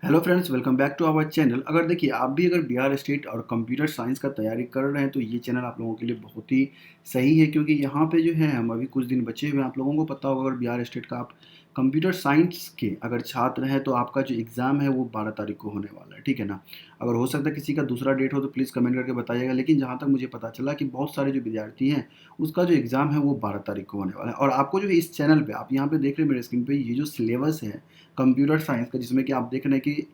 Hello friends, welcome back to our channel. अगर देखिए आप भी अगर बिहार स्टेट और कंप्यूटर साइंस का तैयारी कर रहे हैं तो ये चैनल आप लोगों के लिए बहुत ही सही है, क्योंकि यहाँ पे जो है हम अभी कुछ दिन बचे हुए हैं। आप लोगों को पता होगा, अगर बिहार स्टेट का आप कंप्यूटर साइंस के अगर छात्र हैं तो आपका जो एग्ज़ाम है वो 12 तारीख को होने वाला है, ठीक है ना। अगर हो सकता है किसी का दूसरा डेट हो तो प्लीज़ कमेंट करके बताइएगा, लेकिन जहाँ तक मुझे पता चला कि बहुत सारे जो विद्यार्थी हैं उसका जो एग्ज़ाम है वो 12 तारीख को होने वाला है। और आपको जो है इस चैनल पे आप यहाँ पे देख रहे हैं मेरे स्क्रीन पे, ये जो सिलेबस है कंप्यूटर साइंस का, जिसमें कि आप देख रहे हैं कि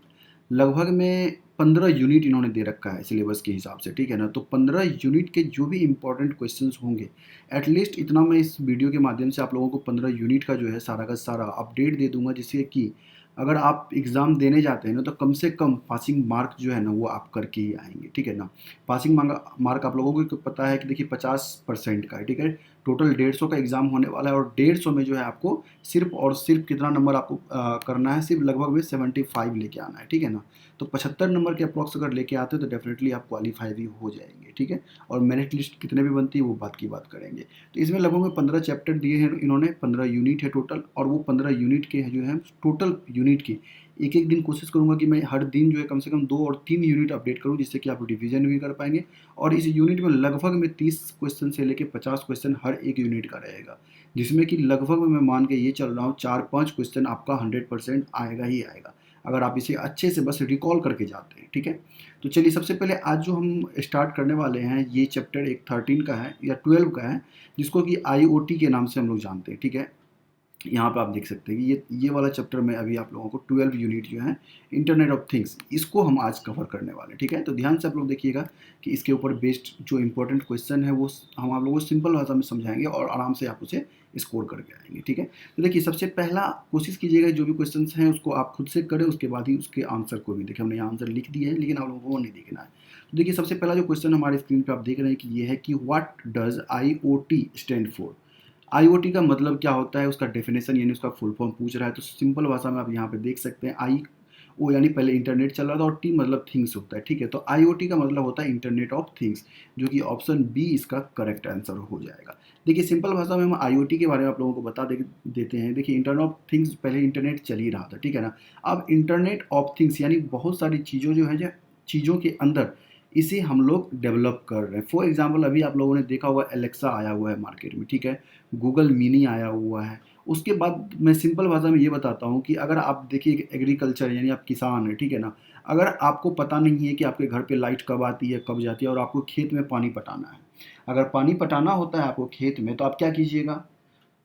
लगभग में 15 यूनिट इन्होंने दे रखा है सिलेबस के हिसाब से, ठीक है ना। तो 15 यूनिट के जो भी इंपॉर्टेंट क्वेश्चंस होंगे, एटलीस्ट इतना मैं इस वीडियो के माध्यम से आप लोगों को 15 यूनिट का जो है सारा का सारा अपडेट दे दूंगा, जिससे कि अगर आप एग्ज़ाम देने जाते हैं ना तो कम से कम पासिंग मार्क जो है ना वो आप करके ही आएंगे, ठीक है ना। पासिंग मार्क आप लोगों को पता है कि देखिए 50% का है, ठीक है। टोटल 150 का एग्ज़ाम होने वाला है और 150 में जो है आपको सिर्फ और सिर्फ कितना नंबर आपको करना है, सिर्फ लगभग में 75 लेके आना है, ठीक है ना। तो 75 नंबर के अप्रॉक्स अगर लेके आते हो तो डेफिनेटली आप क्वालिफाई भी हो जाएंगे, ठीक है। और मेरिट लिस्ट कितने भी बनती है वो बात की बात करेंगे। तो इसमें लगभग में 15 चैप्टर दिए हैं इन्होंने, 15 यूनिट है टोटल, और वो 15 यूनिट के जो है टोटल यूनिट के एक एक दिन कोशिश करूंगा कि मैं हर दिन जो है कम से कम 2 और 3 यूनिट अपडेट करूं, जिससे कि आप रिवीजन भी कर पाएंगे। और इस यूनिट में लगभग में 30 क्वेश्चन से लेके 50 क्वेश्चन हर एक यूनिट का रहेगा, जिसमें कि लगभग में मैं मान के ये चल रहा हूँ 4-5 क्वेश्चन आपका 100% आएगा ही आएगा, अगर आप इसे अच्छे से बस रिकॉल करके जाते हैं, ठीक है। तो चलिए सबसे पहले आज जो हम स्टार्ट करने वाले हैं ये चैप्टर एक 13 का है या 12 का है, जिसको कि IoT के नाम से हम लोग जानते हैं, ठीक है। यहाँ पे आप देख सकते हैं कि ये वाला चैप्टर में अभी आप लोगों को 12 यूनिट जो है इंटरनेट ऑफ थिंग्स, इसको हम आज कवर करने वाले हैं, ठीक है। तो ध्यान से आप लोग देखिएगा कि इसके ऊपर बेस्ड जो इंपॉर्टेंट क्वेश्चन है वो हम आप लोगों को सिंपल भाषा में समझाएंगे और आराम से आप उसे स्कोर करके आएंगे, ठीक है। तो देखिए सबसे पहला कोशिश कीजिएगा जो भी क्वेश्चन हैं उसको आप खुद से करें, उसके बाद ही उसके आंसर को भी देखें। हमने यहाँ आंसर लिख दिया है लेकिन आप लोगों को वो नहीं देखना है। तो देखिए सबसे पहला जो क्वेश्चन हमारे स्क्रीन पर आप देख रहे हैं कि ये है कि what does IoT stand for. IoT का मतलब क्या होता है, उसका डेफिनेशन यानी उसका फुल फॉर्म पूछ रहा है। तो सिंपल भाषा में आप यहाँ पे देख सकते हैं, आई ओ यानी पहले इंटरनेट चल रहा था और टी मतलब थिंग्स होता है, ठीक है। तो IoT का मतलब होता है इंटरनेट ऑफ थिंग्स, जो कि ऑप्शन बी इसका करेक्ट आंसर हो जाएगा। देखिए सिंपल भाषा में हम IoT के बारे में आप लोगों को बता देते हैं। देखिए इंटरनेट ऑफ थिंग्स, पहले इंटरनेट चल ही रहा था, ठीक है ना। अब इंटरनेट ऑफ थिंग्स यानी बहुत सारी चीज़ों जो है जो चीज़ों के अंदर इसे हम लोग डेवलप कर रहे हैं। फॉर एग्जांपल अभी आप लोगों ने देखा होगा एलेक्सा आया हुआ है मार्केट में, ठीक है। गूगल मिनी आया हुआ है। उसके बाद मैं सिंपल भाषा में ये बताता हूँ कि अगर आप देखिए एग्रीकल्चर यानी आप किसान हैं, ठीक है ना। अगर आपको पता नहीं है कि आपके घर पे लाइट कब आती है कब जाती है और आपको खेत में पानी पटाना है, अगर पानी पटाना होता है आपको खेत में, तो आप क्या कीजिएगा,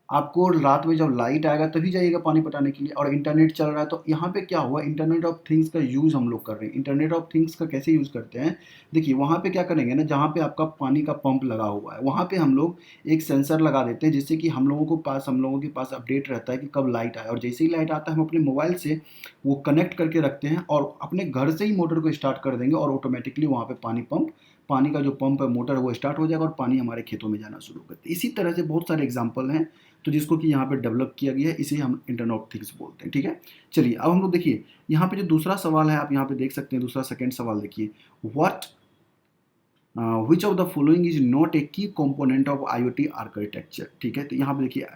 आपको रात में जब लाइट आएगा तभी जाइएगा पानी पटाने के लिए। और इंटरनेट चल रहा है तो यहाँ पे क्या हुआ, इंटरनेट ऑफ थिंग्स का यूज़ हम लोग कर रहे हैं। इंटरनेट ऑफ थिंग्स का कैसे यूज़ करते हैं, देखिए वहाँ पे क्या करेंगे ना, जहाँ पे आपका पानी का पंप लगा हुआ है वहाँ पे हम लोग एक सेंसर लगा देते हैं, जिससे कि हम लोगों के पास अपडेट रहता है कि कब लाइट आए। और जैसे ही लाइट आता है हम अपने मोबाइल से वो कनेक्ट करके रखते हैं और अपने घर से ही मोटर को स्टार्ट कर देंगे और ऑटोमेटिकली वहाँ पे पानी का जो पंप है, मोटर है, वो स्टार्ट हो जाएगा और पानी हमारे खेतों में जाना शुरू करते हैं। इसी तरह से बहुत सारे एग्जाम्पल हैं, तो जिसको कि यहाँ पे डेवलप किया गया है, इसे हम इंटरनेट ऑफ थिंग्स बोलते हैं, ठीक है। चलिए अब हम लोग देखिए यहाँ पे जो दूसरा सवाल है, आप यहाँ पे देख सकते हैं, दूसरा सेकंड सवाल देखिए, what which of the following is not a की कंपोनेंट ऑफ IoT आर्किटेक्चर, ठीक है। तो यहाँ पे देखिए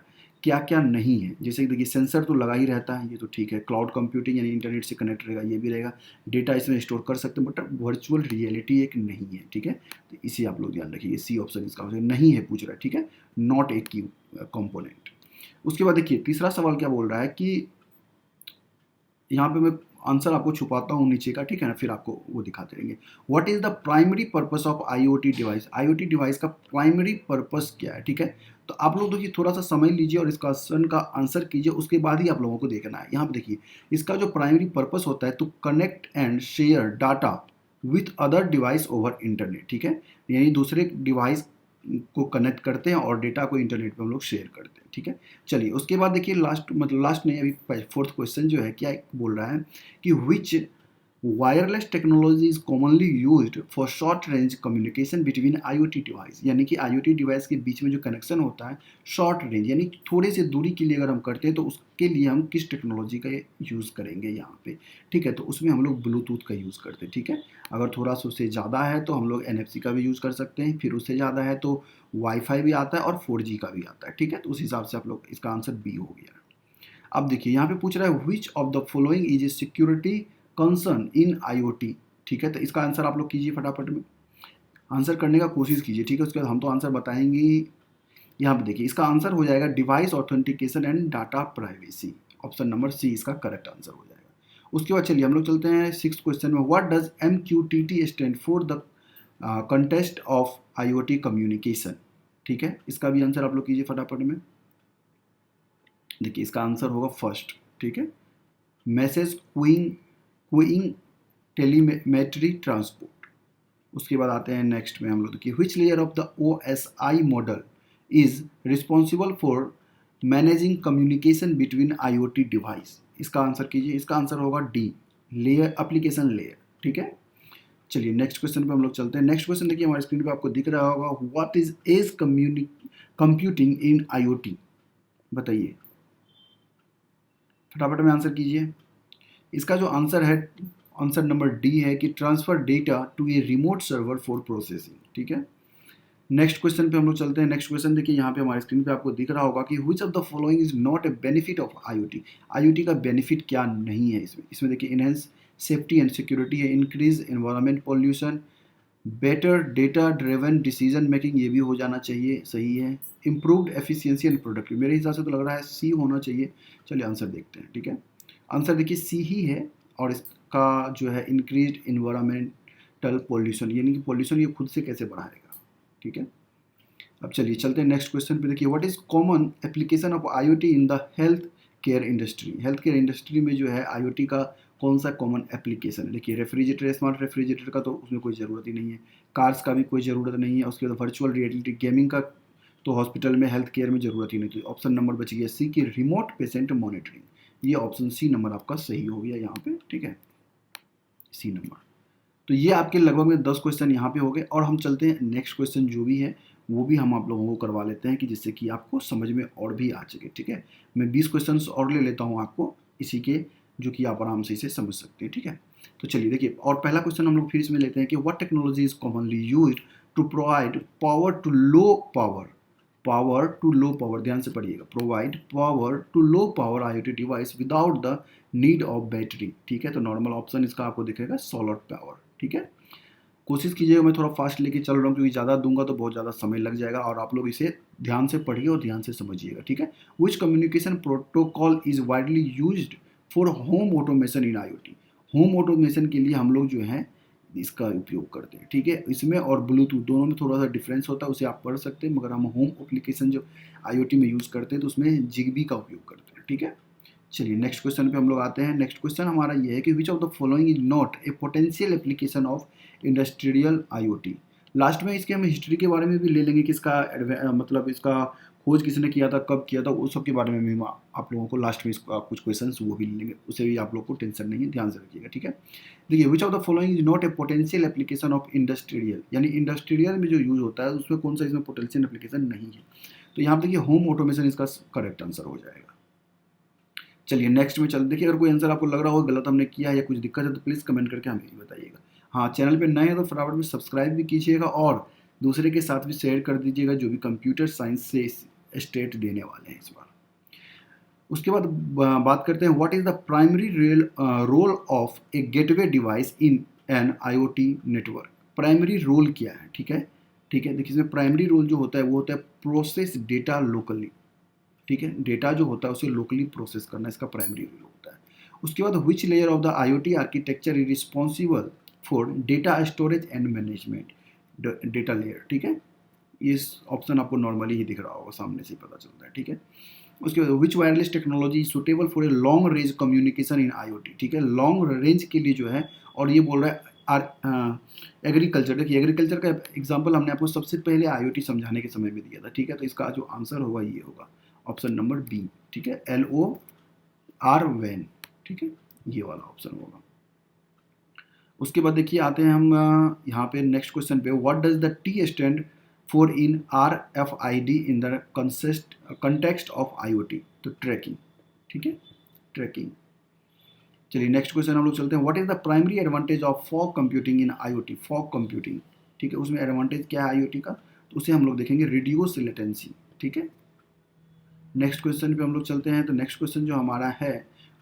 क्या क्या नहीं है। जैसे कि देखिए सेंसर तो लगा ही रहता है, ये तो ठीक है। क्लाउड कंप्यूटिंग यानी इंटरनेट से कनेक्ट रहेगा, ये भी रहेगा। डेटा इसमें स्टोर कर सकते हैं, बट वर्चुअल रियलिटी एक नहीं है, ठीक है। तो इसे आप लोग ध्यान रखिए, सी ऑप्शन इसका नहीं है पूछ रहा है, ठीक है। नॉट ए की कंपोनेंट। उसके बाद देखिए तीसरा सवाल क्या बोल रहा है कि यहाँ पे मैं आंसर आपको छुपाता हूँ नीचे का, ठीक है ना, फिर आपको वो दिखाते रहेंगे। What is the primary purpose of IoT device. IoT device का प्राइमरी पर्पस क्या है, ठीक है। तो आप लोग देखिए थोड़ा सा समझ लीजिए और इस क्वेश्चन का आंसर कीजिए, उसके बाद ही आप लोगों को देखना है। यहाँ पे देखिए इसका जो प्राइमरी पर्पस होता है, तो connect and share data with other device over internet, ठीक है। यानी दूसरे डिवाइस को कनेक्ट करते हैं और डेटा को इंटरनेट पे हम लोग शेयर करते हैं, ठीक है। चलिए उसके बाद देखिए लास्ट नहीं, अभी फोर्थ क्वेश्चन जो है क्या बोल रहा है कि which wireless technology is commonly used for short range communication between IoT device, यानी कि IoT डिवाइस के बीच में जो कनेक्शन होता है शॉर्ट रेंज यानी थोड़े से दूरी के लिए अगर हम करते हैं तो उसके लिए हम किस टेक्नोलॉजी का यूज़ करेंगे यहाँ पे, ठीक है। तो उसमें हम लोग ब्लूटूथ का यूज़ करते हैं, ठीक है। अगर थोड़ा सा उससे ज़्यादा है तो हम लोग NFC का भी यूज़ कर सकते हैं, फिर उससे ज़्यादा है तो वाईफाई भी आता है और 4G का भी आता है, ठीक है। तो उस हिसाब से आप लोग, इसका आंसर बी हो गया। अब देखिए यहाँ पे पूछ रहा है which of the following is a security concern in IoT, ठीक है। तो इसका आंसर आप लोग कीजिए फटाफट में, आंसर करने का कोशिश कीजिए, ठीक है। उसके बाद हम तो आंसर बताएंगे। यहाँ पे देखिए इसका आंसर हो जाएगा device authentication and data privacy, option number C इसका करेक्ट आंसर हो जाएगा। उसके बाद चलिए हम लोग चलते हैं सिक्स क्वेश्चन में। What does MQTT stand for the contest of IoT communication, ठीक है। इसका भी आंसर आप लोग कीजिए फटाफट में। देखिए इसका आंसर होगा फर्स्ट, ठीक है, मैसेज क्यूइंग टेलीमेट्री ट्रांसपोर्ट। उसके बाद आते हैं नेक्स्ट में हम लोग, देखिए which layer of the OSI model is responsible for managing communication between IoT device. इसका आंसर कीजिए, इसका आंसर होगा डी, लेयर, एप्लीकेशन लेयर, ठीक है। चलिए नेक्स्ट क्वेश्चन पे हम लोग चलते हैं। नेक्स्ट क्वेश्चन देखिए हमारे स्क्रीन पे आपको दिख रहा होगा, what is edge computing in IoT, बताइए फटाफट में आंसर कीजिए। इसका जो आंसर है, आंसर नंबर डी है कि transfer data to a remote server for processing, ठीक है। नेक्स्ट क्वेश्चन पे हम लोग चलते हैं। नेक्स्ट क्वेश्चन देखिए यहाँ पे हमारे स्क्रीन पे आपको दिख रहा होगा कि which of the following is not a benefit of IoT। IoT का बेनिफिट क्या नहीं है इसमें देखिए इनहेंस सेफ्टी एंड सिक्योरिटी है, increase environment pollution, better data driven decision making, ये भी हो जाना चाहिए, सही है, इम्प्रूव्ड एफिशिएंसी एंड प्रोडक्टिव, मेरे हिसाब से तो लग रहा है सी होना चाहिए। चलिए आंसर देखते हैं, ठीक है। आंसर देखिए सी ही है, और इसका जो है इंक्रीज इन्वायरमेंटल पॉल्यूशन, यानी कि पॉल्यूशन ये खुद से कैसे बढ़ाएगा, ठीक है। अब चलिए चलते हैं नेक्स्ट क्वेश्चन पे। देखिए what is common application of IoT in the health care industry. Health care industry में जो है IoT का कौन सा कॉमन एप्लीकेशन है। देखिए रेफ्रिजरेटर, स्मार्ट रेफ्रिजरेटर का तो उसमें कोई ज़रूरत ही नहीं है, कार्स का भी कोई ज़रूरत नहीं है, उसके बाद वर्चुअल रियलिटी गेमिंग का तो हॉस्पिटल में हेल्थ केयर में ज़रूरत ही नहीं थी। ऑप्शन नंबर बच गया सी की रिमोट पेशेंट मॉनिटरिंग, ये ऑप्शन सी नंबर आपका सही हो गया यहाँ पे, ठीक है, सी नंबर। तो ये आपके लगभग में 10 क्वेश्चन यहाँ पे हो गए, और हम चलते हैं नेक्स्ट क्वेश्चन जो भी है वो भी हम आप लोगों को करवा लेते हैं कि जिससे कि आपको समझ में और भी आ सके, ठीक है। मैं 20 क्वेश्चन और ले लेता हूँ आपको इसी के, जो कि आप आराम से इसे समझ सकते हैं, ठीक है। तो चलिए देखिए, और पहला क्वेश्चन हम लोग फिर इसमें लेते हैं कि what technology is commonly used to provide power to low power, power to low power, ध्यान से पढ़िएगा, provide power to low power IoT device without the need of battery, ठीक है। तो नॉर्मल ऑप्शन इसका आपको दिखेगा सोलर पावर, ठीक है। कोशिश कीजिएगा, मैं थोड़ा फास्ट लेके चल रहा हूँ क्योंकि ज़्यादा दूंगा तो बहुत ज़्यादा समय लग जाएगा, और आप लोग इसे ध्यान से पढ़िए और ध्यान से समझिएगा, ठीक है। Which communication protocol is widely used for home automation in IoT। Home automation के लिए हम लोग जो है इसका उपयोग करते हैं, ठीक है। इसमें और ब्लूटूथ दोनों में थोड़ा सा डिफरेंस होता है, उसे आप पढ़ सकते हैं, मगर हम होम एप्लीकेशन जो IoT में यूज़ करते हैं तो उसमें जिगबी का उपयोग करते हैं, ठीक है। चलिए नेक्स्ट क्वेश्चन पे हम लोग आते हैं। नेक्स्ट क्वेश्चन हमारा ये है कि which of the following is not a potential application of industrial IoT। Last में इसके हम हिस्ट्री के बारे में भी ले लेंगे कि इसका मतलब इसका खोज किसने किया था, कब किया था, उस सब के बारे में भी हम आप लोगों को लास्ट में इसका कुछ क्वेश्चन वो भी ले लेंगे, उसे भी आप लोग को टेंशन नहीं है, ध्यान से रखिएगा, ठीक है। देखिए which of the following is not a potential application of industrial, यानी इंडस्ट्रियल में जो यूज़ होता है उसमें कौन सा इसमें पोटेंशियल एप्लीकेशन नहीं है। तो यहाँ पर देखिए होम ऑटोमेशन इसका करेक्ट आंसर हो जाएगा। चलिए नेक्स्ट में चल, देखिए अगर कोई आंसर आपको लग रहा हो गलत हमने किया है या कुछ दिक्कत है तो प्लीज़ कमेंट करके हमें भी बताइएगा। हाँ, चैनल पे नए हैं तो फटाफट में सब्सक्राइब भी कीजिएगा और दूसरे के साथ भी शेयर कर दीजिएगा जो भी कंप्यूटर साइंस से स्टेट देने वाले हैं इस बार। उसके बाद बात करते हैं what is the primary role of a gateway device in an IoT network. Primary role क्या है, ठीक है, ठीक है। देखिए इसमें प्राइमरी रोल जो होता है वो होता है प्रोसेस डेटा लोकली, ठीक है। डेटा जो होता है उसे लोकली प्रोसेस करना इसका प्राइमरी रोल होता है। उसके बाद which layer of the IoT architecture is responsible for data storage and management, data layer, ठीक है। इस ऑप्शन आपको नॉर्मली ही दिख रहा होगा, सामने से पता चलता है, ठीक है। उसके बाद which wireless technology suitable for a long range communication in IoT, ठीक है। लॉन्ग रेंज के लिए जो है, और ये बोल रहा है एग्रीकल्चर। देखिए एग्रीकल्चर का एग्जांपल हमने आपको सबसे पहले IoT समझाने के समय में दिया था, ठीक है। तो इसका जो आंसर होगा ये होगा ऑप्शन नंबर बी, ठीक है, LOR वैन, ठीक है, ये वाला ऑप्शन होगा। उसके बाद देखिए आते हैं हम यहाँ पे नेक्स्ट क्वेश्चन पे, what does the T stand for in RFID in the context of IoT। तो ट्रैकिंग, ठीक है, ट्रैकिंग। चलिए नेक्स्ट क्वेश्चन हम लोग चलते हैं, what is the primary advantage of fog computing in IoT। Fog computing, ठीक है, उसमें एडवांटेज क्या है IoT का, तो उसे हम लोग देखेंगे रिड्यूस लेटेंसी, ठीक है। नेक्स्ट क्वेश्चन पे हम लोग चलते हैं। तो नेक्स्ट क्वेश्चन जो हमारा है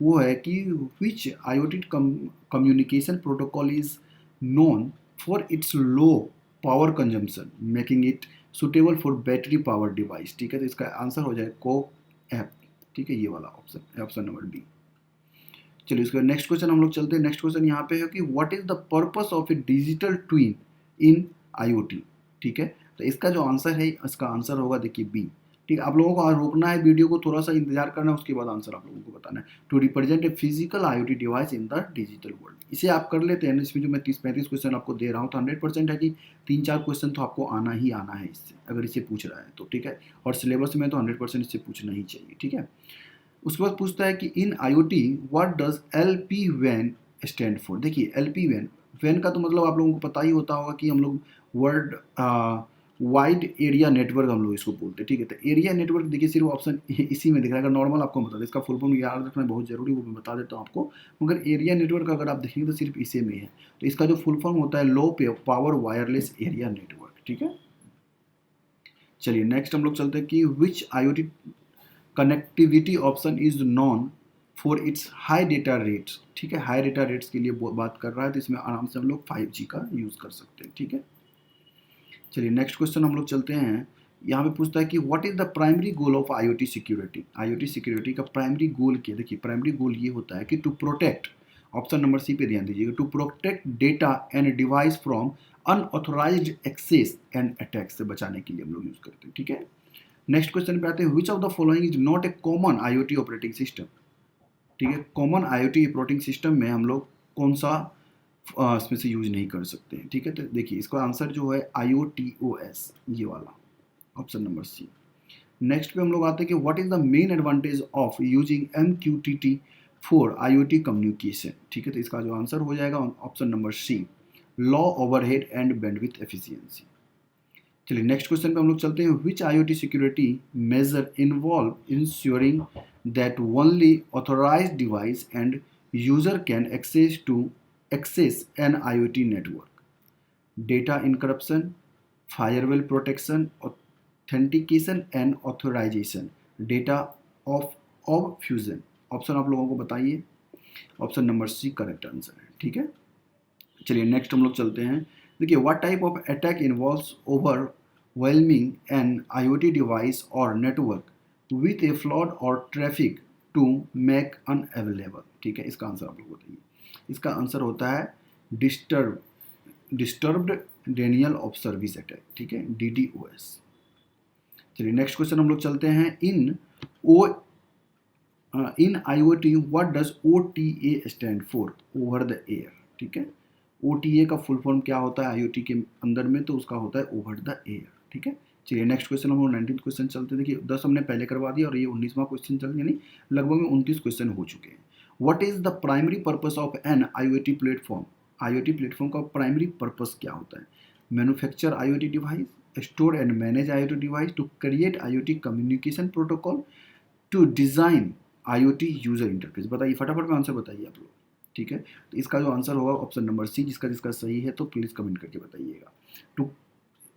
वो है कि विच IoT communication protocol is known for its low power consumption making it suitable for battery power device. ठीक है, तो इसका आंसर हो जाए को ऐप। ठीक है, ये वाला ऑप्शन, ऑप्शन नंबर बी। चलिए उसके बाद नेक्स्ट क्वेश्चन हम लोग चलते हैं। नेक्स्ट क्वेश्चन यहाँ पे है कि what is the purpose of A digital twin in IoT। ठीक है, तो इसका जो आंसर है, इसका आंसर होगा देखिए बी। ठीक है, आप लोगों को रोकना है वीडियो को, थोड़ा सा इंतजार करना है, उसके बाद आंसर आप लोगों को बताना है। To represent a physical IoT device in the digital world. इसे आप कर लेते हैं, इसमें जो मैं 30-35 क्वेश्चन आपको दे रहा हूँ तो 100% है कि 3-4 क्वेश्चन तो आपको आना ही आना है इससे, अगर इसे पूछ रहा है तो। ठीक है, और सिलेबस में तो 100% इससे पूछना ही चाहिए। ठीक है, उसके बाद पूछता है कि इन IoT what does LP van stand for. देखिए LP वैन, वैन का तो मतलब आप लोगों को पता ही होता होगा कि हम लोग वर्ल्ड वाइड एरिया नेटवर्क हम लोग इसको बोलते हैं। ठीक है, तो एरिया नेटवर्क देखिए सिर्फ ऑप्शन इसी में दिख रहा है। अगर नॉर्मल आपको बता दें, इसका फुल फॉर्म याद रखना बहुत जरूरी, वो मैं बता देता हूँ आपको। मगर एरिया नेटवर्क अगर आप देखेंगे तो सिर्फ इसी में है। तो इसका जो फुल फॉर्म होता है low power wireless area network. ठीक है, चलिए नेक्स्ट हम लोग चलते हैं कि विच IoT connectivity option is non for its high data rates. ठीक है, हाई डेटा रेट्स के लिए बात कर रहा है, तो इसमें आराम से हम लोग 5G का यूज़ कर सकते हैं। ठीक है, चलिए नेक्स्ट क्वेश्चन हम लोग चलते हैं। यहाँ पे पूछता है कि what is the primary goal of IoT security. IoT security का प्राइमरी गोल क्या। देखिए प्राइमरी गोल ये होता है कि to protect, option number C पे ध्यान दीजिएगा, to protect data and device from unauthorised access and attack से बचाने के लिए हम लोग यूज़ करते हैं। ठीक है, नेक्स्ट क्वेश्चन पे आते हैं, which of the following is not a common IoT operating system. ठीक है, कॉमन IoT ऑपरेटिंग सिस्टम में हम लोग कौन सा इसमें से यूज नहीं कर सकते हैं। ठीक है, तो देखिए इसका आंसर जो है IoTOS, ये वाला ऑप्शन नंबर सी। नेक्स्ट पे हम लोग आते हैं कि what is the main advantage of using MQTT for IoT communication. ठीक है, तो इसका जो आंसर हो जाएगा option number C, low overhead and bandwidth efficiency. चलिए नेक्स्ट क्वेश्चन पे हम लोग चलते हैं, which IoT security measure involve ensuring that only authorised device and user can access an IoT network. Data encryption, firewall protection, authentication and authorisation, data of fusion. Option आप लोगों को बताइए, option number C correct answer है। ठीक है, चलिए next हम लोग चलते हैं। देखिए what type of attack involves overwhelming an IoT device or network with a flood or traffic to make unavailable. ठीक है, इसका आंसर आप लोग बताइए। इसका आंसर होता है disturbed Daniel of service attack. ठीक है, DDoS। चलिए नेक्स्ट क्वेश्चन हम लोग चलते हैं, इन IoT what does OTA stand for, over the air. ठीक है, OTA का फुल फॉर्म क्या होता है IoT के अंदर में, तो उसका होता है ओवर द एयर। ठीक है, चलिए नेक्स्ट क्वेश्चन हम लोग 19th क्वेश्चन चलते हैं। देखिए 10 हमने पहले करवा दिया और ये 19वां क्वेश्चन चल, यानी लगभग में 29 क्वेश्चन हो चुके हैं। What is the primary purpose of an IoT platform. IoT platform का प्राइमरी पर्पस क्या होता है। Manufacture IoT device, store and manage IoT device, to create IoT communication protocol, to design IoT user interface. बताइए फटाफट में answer बताइए आप लोग। ठीक है, तो इसका जो आंसर होगा ऑप्शन नंबर सी, जिसका जिसका सही है तो प्लीज कमेंट करके बताइएगा। टू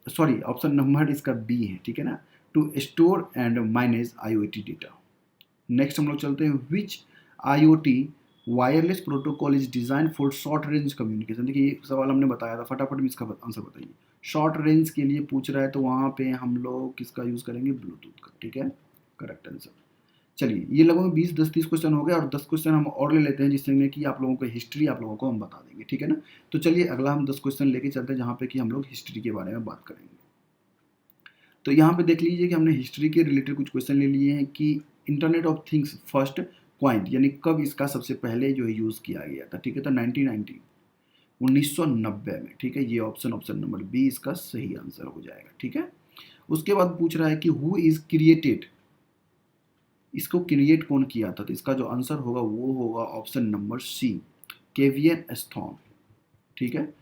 सॉरी ऑप्शन नंबर इसका बी है। ठीक है ना, to store and manage IoT data. Next हम लोग चलते हैं, which IoT wireless protocol is design for short range communication. देखिए ये सवाल हमने बताया था, फटाफट में इसका आंसर बताइए। शॉर्ट रेंज के लिए पूछ रहा है तो वहाँ पे हम लोग किसका यूज़ करेंगे, ब्लूटूथ का। ठीक है, करेक्ट आंसर। चलिए ये लगभग 20-10-30 क्वेश्चन हो गए और 10 क्वेश्चन हम और ले लेते हैं, जिसमें कि आप लोगों को हिस्ट्री आप लोगों को हम बता देंगे। ठीक है ना, तो चलिए अगला हम 10 क्वेश्चन लेके चलते हैं, जहाँ पे कि हम लोग हिस्ट्री के बारे में बात करेंगे। तो यहाँ पे देख लीजिए कि हमने हिस्ट्री के रिलेटेड कुछ क्वेश्चन ले लिए हैं कि internet of things first coined, यानी कब इसका सबसे पहले जो है यूज़ किया गया था। ठीक है, तो 1990 में। ठीक है, ये ऑप्शन नंबर बी इसका सही आंसर हो जाएगा। ठीक है, उसके बाद पूछ रहा है कि हु इज क्रिएटेड, इसको क्रिएट कौन किया था, तो इसका जो आंसर होगा वो होगा ऑप्शन नंबर सी, केवियन एस्थॉन। ठीक है,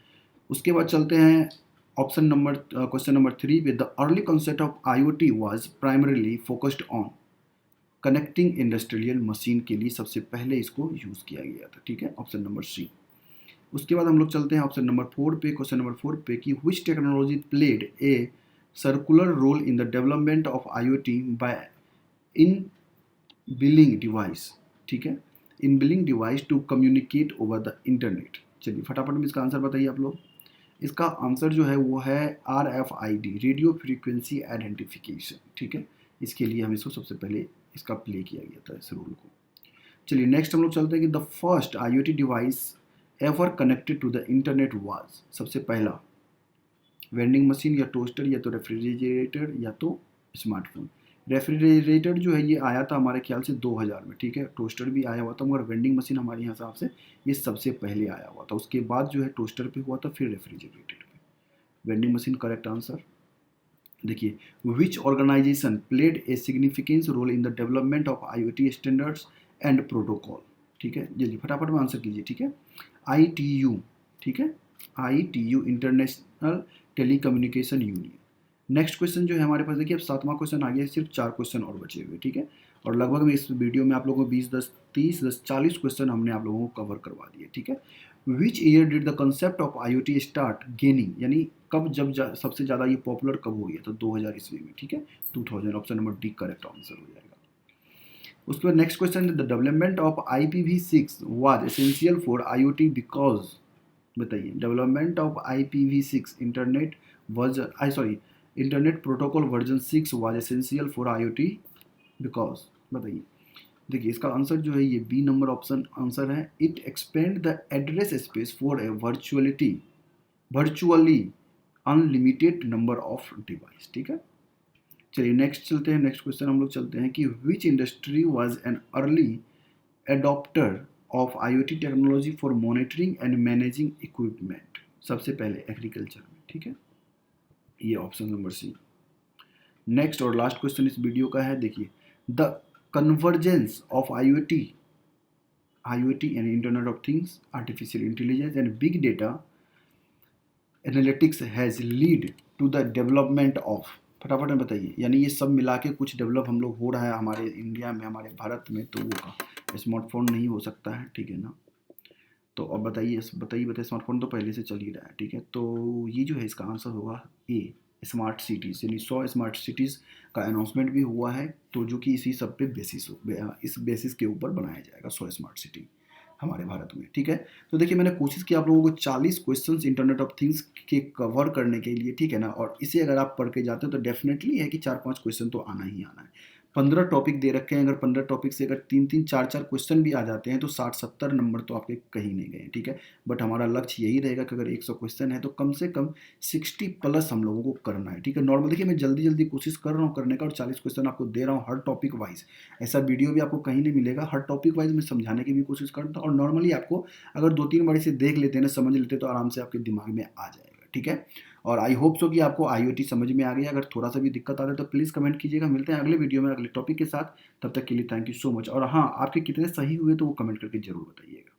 उसके बाद चलते हैं ऑप्शन नंबर क्वेश्चन नंबर 3 पे, the early concept of IoT was primarily focused on connecting industrial machine के लिए सबसे पहले इसको यूज़ किया गया था। ठीक है, ऑप्शन नंबर सी। उसके बाद हम लोग चलते हैं ऑप्शन नंबर 4 पे, क्वेश्चन नंबर 4 पे कि which technology played a circular role in the development of IoT by enabling device. ठीक है, enabling device to communicate over the internet. चलिए फटाफट में इसका आंसर बताइए आप लोग। इसका आंसर जो है वो है RFID, रेडियो फ्रीक्वेंसी आइडेंटिफिकेशन। ठीक है, इसके लिए हम इसको सबसे पहले इसका प्ले किया गया था इस रूल को। चलिए नेक्स्ट हम लोग चलते हैं कि the first IoT device ever connected to the internet was, सबसे पहला वेंडिंग मशीन या टोस्टर या तो रेफ्रिजरेटर या तो स्मार्टफोन। रेफ्रिजरेटर जो है ये आया था हमारे ख्याल से 2000 में, ठीक है, टोस्टर भी आया हुआ था, मगर वेंडिंग मशीन हमारे हिसाब से ये सबसे पहले आया हुआ था, उसके बाद जो है टोस्टर पे हुआ था, फिर रेफ्रिजरेटर पे। Vending machine correct answer. देखिए, which organization played a significant role in the development of IoT standards and protocol. ठीक है, जल्दी फटाफट में आंसर कीजिए। ठीक है, ITU, ठीक है, ITU international telecommunication union. Next question जो है हमारे पास, देखिए अब 7वां क्वेश्चन आ गया, सिर्फ 4 क्वेश्चन और बचे हुए। ठीक है, और लगभग में इस वीडियो में आप लोगों को 20, 10, 30, 10, 40 क्वेश्चन हमने आप लोगों को कवर करवा दिए। ठीक है, which year did the concept of IoT start gaining, यानी कब जब सबसे ज़्यादा ये पॉपुलर कब हो गया? तो 2000 ईस्वी में। ठीक है, 2000, option number D correct answer हो जाएगा। उसके बाद next question, the development of IPv6 was essential for IoT because, बताइए, development of IPv6 internet version, I sorry, internet protocol version 6 was essential for IoT because, बताइए। देखिए इसका answer जो है ये बी नंबर ऑप्शन आंसर है, it expand the address space for a virtually unlimited number of device. ठीक है, चलिए नेक्स्ट चलते हैं। नेक्स्ट क्वेश्चन हम लोग चलते हैं कि which industry was an early adopter of IoT technology for monitoring and managing equipment, सबसे पहले एग्रीकल्चर में। ठीक है, ये ऑप्शन नंबर सी। नेक्स्ट और लास्ट क्वेश्चन इस वीडियो का है, देखिए, the convergence of IoT and internet of things, artificial intelligence and big data analytics has lead to the development of, फटाफट में बताइए, यानी ये सब मिला के कुछ डेवलप हम लोग हो रहा है हमारे इंडिया में, हमारे भारत में, तो वो स्मार्टफोन नहीं हो सकता है। ठीक है ना, तो अब बताइए बताइए, स्मार्टफोन तो पहले से चल ही रहा है। ठीक है, तो ये जो है इसका आंसर होगा ए, स्मार्ट सिटीज़, यानी 100 स्मार्ट सिटीज़ का अनाउंसमेंट भी हुआ है, तो जो कि इसी सब पे इस बेसिस के ऊपर बनाया जाएगा 100 स्मार्ट सिटी हमारे भारत में। ठीक है, तो देखिए मैंने कोशिश की आप लोगों को 40 क्वेश्चंस इंटरनेट ऑफ थिंग्स के कवर करने के लिए। ठीक है ना, और इसे अगर आप पढ़ के जाते हैं तो डेफिनेटली है कि 4-5 क्वेश्चन तो आना ही आना है। 15 टॉपिक दे रखे हैं, अगर 15 टॉपिक से अगर 3-3, 4-4 क्वेश्चन भी आ जाते हैं तो 60-70 नंबर तो आपके कहीं नहीं गए। ठीक है, बट हमारा लक्ष्य यही रहेगा कि अगर 100 क्वेश्चन है तो कम से कम 60 प्लस हम लोगों को करना है। ठीक है, नॉर्मल देखिए मैं जल्दी जल्दी कोशिश कर रहा हूँ करने का, और 40 क्वेश्चन आपको दे रहा हूँ हर टॉपिक वाइज। ऐसा वीडियो भी आपको कहीं नहीं मिलेगा, हर टॉपिक वाइज मैं समझाने की भी कोशिश करता हूँ, और नॉर्मली आपको अगर 2-3 बार इसे देख लेते हैं ना, समझ लेते हैं, तो आराम से आपके दिमाग में आ जाएगा। ठीक है, और आई होप सो कि आपको IoT समझ में आ गया। अगर थोड़ा सा भी दिक्कत आ रहा है तो प्लीज़ कमेंट कीजिएगा। मिलते हैं अगले वीडियो में अगले टॉपिक के साथ, तब तक के लिए थैंक यू सो मच। और हाँ, आपके कितने सही हुए तो वो कमेंट करके जरूर बताइएगा।